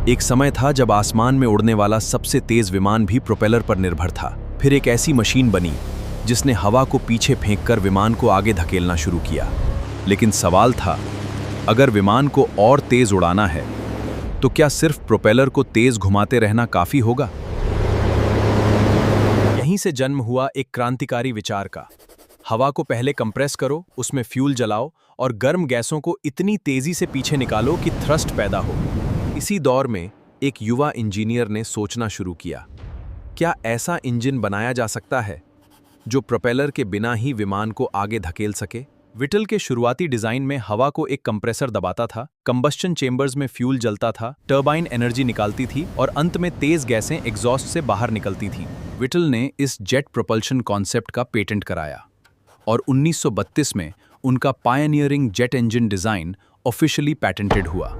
एक समय था जब आसमान में उड़ने वाला सबसे तेज विमान भी प्रोपेलर पर निर्भर था। फिर एक ऐसी मशीन बनी जिसने हवा को पीछे फेंककर विमान को आगे धकेलना शुरू किया। लेकिन सवाल था, अगर विमान को और तेज उड़ाना है तो क्या सिर्फ प्रोपेलर को तेज घुमाते रहना काफी होगा? यहीं से जन्म हुआ एक क्रांतिकारी विचार का। हवा को पहले कंप्रेस करो, उसमें फ्यूल जलाओ और गर्म गैसों को इतनी तेजी से पीछे निकालो कि थ्रस्ट पैदा हो। इसी दौर में एक युवा इंजीनियर ने सोचना शुरू किया, क्या ऐसा इंजन बनाया जा सकता है जो प्रोपेलर के बिना ही विमान को आगे धकेल सके? विटल के शुरुआती डिजाइन में हवा को एक कंप्रेसर दबाता था, कंबस्शन चेंबर्स में फ्यूल जलता था, टर्बाइन एनर्जी निकालती थी और अंत में तेज गैसें एग्जॉस्ट से बाहर निकलती थी। विटल ने इस जेट प्रोपल्शन कॉन्सेप्ट का पेटेंट कराया और 1932 में उनका pioneering jet engine design officially patented हुआ।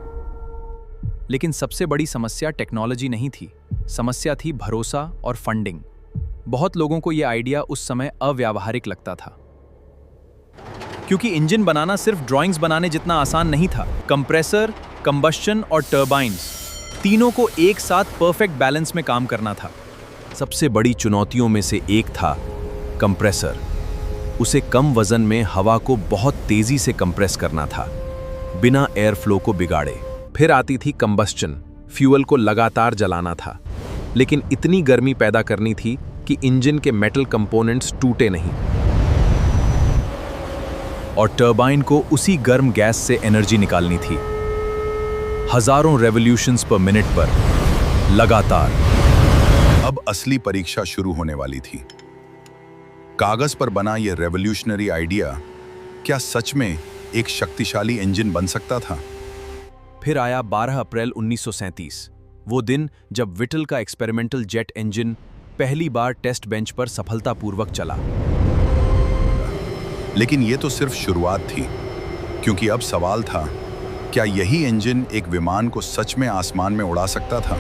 लेकिन सबसे बड़ी समस्या टेक्नोलॉजी नहीं थी, समस्या थी भरोसा और फंडिंग। बहुत लोगों को यह आइडिया उस समय अव्यावहारिक लगता था, क्योंकि इंजन बनाना सिर्फ ड्राइंग्स बनाने जितना आसान नहीं था। कंप्रेसर, कंबस्शन और टर्बाइन्स, तीनों को एक साथ परफेक्ट बैलेंस में काम करना था। सबसे बड़ी चुनौतियों में से एक था कंप्रेसर। उसे कम वजन में हवा को बहुत तेजी से कंप्रेस करना था, बिना एयर फ्लो को बिगाड़े। फिर आती थी कंबस्शन, फ्यूल को लगातार जलाना था, लेकिन इतनी गर्मी पैदा करनी थी कि इंजन के मेटल कंपोनेंट्स टूटे नहीं। और टर्बाइन को उसी गर्म गैस से एनर्जी निकालनी थी, हजारों रेवोल्यूशंस पर मिनट पर लगातार। अब असली परीक्षा शुरू होने वाली थी। कागज पर बना यह रेवोल्यूशनरी आइडिया क्या सच में एक शक्तिशाली इंजन बन सकता था? फिर आया 12 अप्रैल 1937, वो दिन जब विटल का एक्सपेरिमेंटल जेट इंजन पहली बार टेस्ट बेंच पर सफलतापूर्वक चला। लेकिन ये तो सिर्फ शुरुआत थी, क्योंकि अब सवाल था, क्या यही इंजन एक विमान को सच में आसमान में उड़ा सकता था?